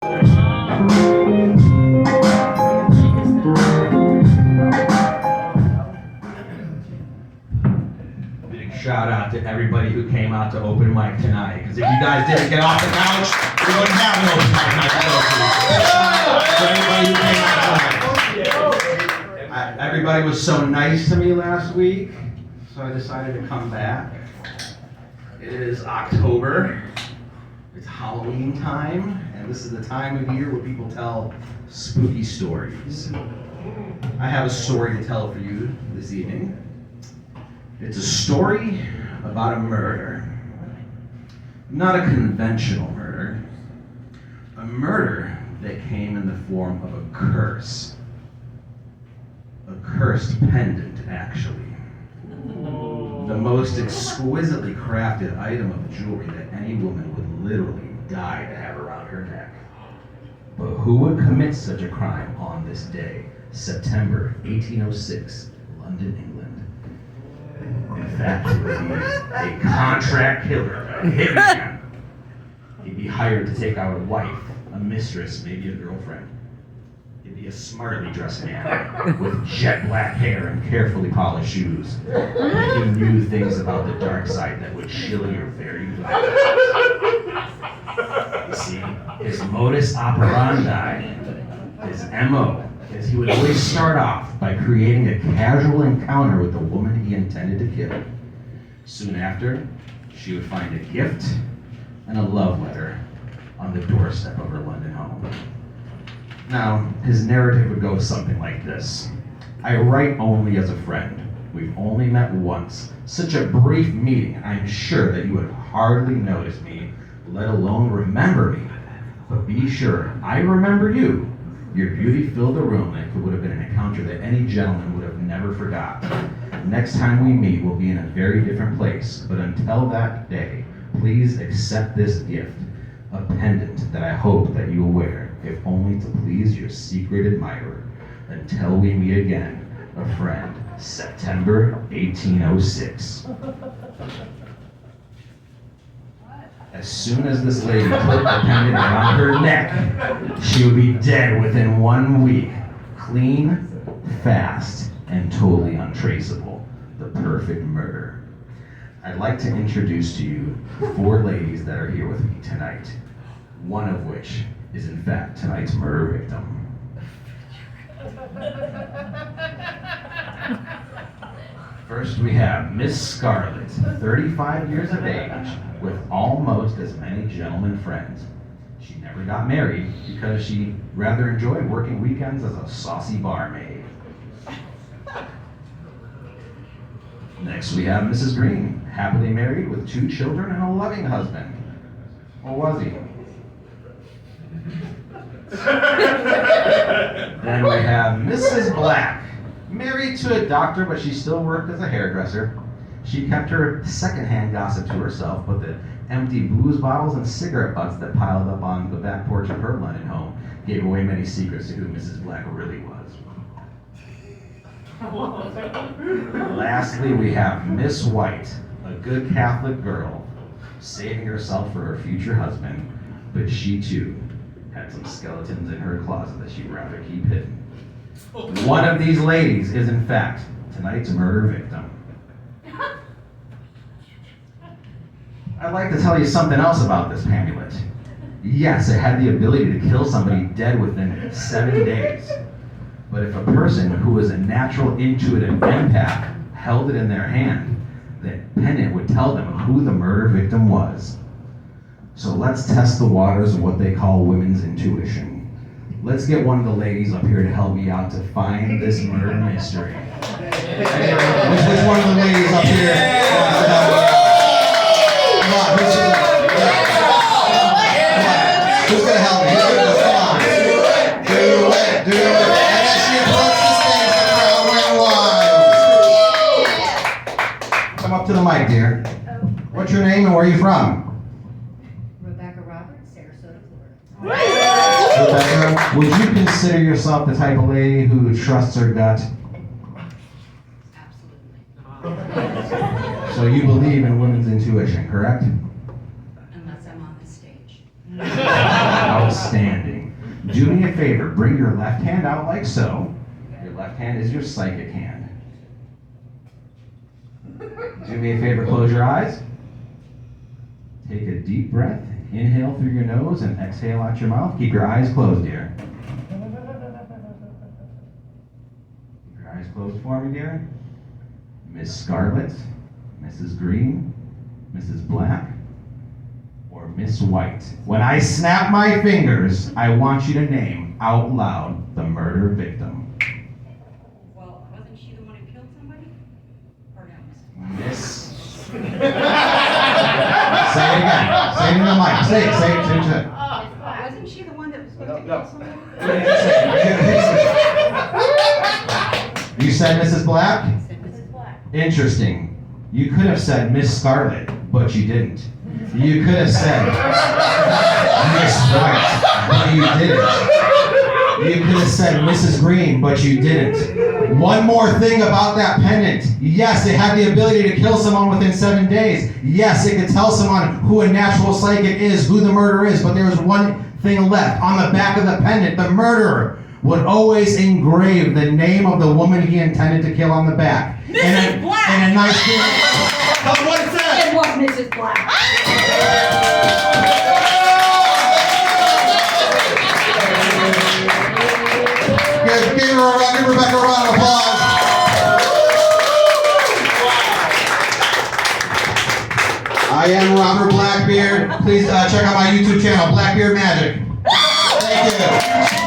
Big shout out to everybody who came out to open mic tonight, because if you guys didn't get off the couch, we wouldn't have an open mic night to go to. For everybody who came out tonight. Everybody was so nice to me last week, so I decided to come back. It is October, it's Halloween time, and this is the time of year where people tell spooky stories. I have a story to tell for you this evening. It's a story about a murder. Not a conventional murder. A murder that came in the form of a curse. A cursed pendant, actually. The most exquisitely crafted item of jewelry that any woman would literally die to have around her neck. But who would commit such a crime on this day, September 1806, London, England? In fact, it would be a contract killer, a hitman. He'd be hired to take out a wife, a mistress, maybe a girlfriend. He'd be a smartly dressed man with jet black hair and carefully polished shoes. And he knew things about the dark side that would chill your very bones. You see, his modus operandi, his MO, is he would always start off by creating a casual encounter with the woman he intended to kill. Soon after, she would find a gift and a love letter on the doorstep of her London home. Now, his narrative would go something like this. I write only as a friend. We've only met once. Such a brief meeting, I'm sure that you would hardly notice me, let alone remember me. But be sure, I remember you. Your beauty filled the room, and it would have been an encounter that any gentleman would have never forgot. Next time we meet, we'll be in a very different place. But until that day, please accept this gift, a pendant that I hope that you will wear, if only to please your secret admirer. Until we meet again, a friend, September 1806. As soon as this lady put the pendant around her neck, she would be dead within 1 week. Clean, fast, and totally untraceable. The perfect murder. I'd like to introduce to you 4 ladies that are here with me tonight. One of which is in fact tonight's murder victim. First we have Miss Scarlett, 35 years of age, with almost as many gentlemen friends. She never got married because she rather enjoyed working weekends as a saucy barmaid. Next we have Mrs. Green, happily married with 2 children and a loving husband. Or was he? Then we have Mrs. Black, married to a doctor, but she still worked as a hairdresser. She kept her secondhand gossip to herself, but the empty booze bottles and cigarette butts that piled up on the back porch of her London home gave away many secrets to who Mrs. Black really was. Lastly, we have Miss White, a good Catholic girl, saving herself for her future husband, but she too had some skeletons in her closet that she'd rather keep hidden. One of these ladies is in fact tonight's murder victim. I'd like to tell you something else about this amulet. Yes, it had the ability to kill somebody dead within 7 days. But if a person who was a natural intuitive empath held it in their hand, the pendant would tell them who the murder victim was. So let's test the waters of what they call women's intuition. Let's get one of the ladies up here to help me out to find this murder mystery. Which one of the ladies up here? Come on, who's gonna help me? Come on. Do it. And as she approaches the stage, the crowd went wild. Come up to the mic, dear. What's your name and where are you from? Rebecca, would you consider yourself the type of lady who trusts her gut? Absolutely. So you believe in women's intuition, correct? Unless I'm on the stage. Outstanding. Do me a favor, bring your left hand out like so. Your left hand is your psychic hand. Do me a favor, close your eyes. Take a deep breath. Inhale through your nose and exhale out your mouth. Keep your eyes closed, dear. Keep your eyes closed for me, dear. Miss Scarlet, Mrs. Green, Mrs. Black, or Miss White. When I snap my fingers, I want you to name out loud the murder victim. Well, wasn't she the one who killed somebody? Or no? Miss. Say it again. Say it in the mic. Say it. Wasn't she the one that was supposed to kill somebody? You said Mrs. Black? I said Mrs. Black. Interesting. You could have said Miss Scarlet, but you didn't. You could have said Miss White, but you didn't. You could have said Mrs. Green, but you didn't. One more thing about that pendant. Yes, it had the ability to kill someone within 7 days. Yes, it could tell someone who a natural psychic is, who the murderer is, but there was one thing left. On the back of the pendant, the murderer would always engrave the name of the woman he intended to kill on the back. Mrs. Black! And a nice thing. What it said? It was Mrs. Black. Give Rebecca a round of applause. I am Robert Blackbeard. Please check out my YouTube channel, Blackbeard Magic. Thank you.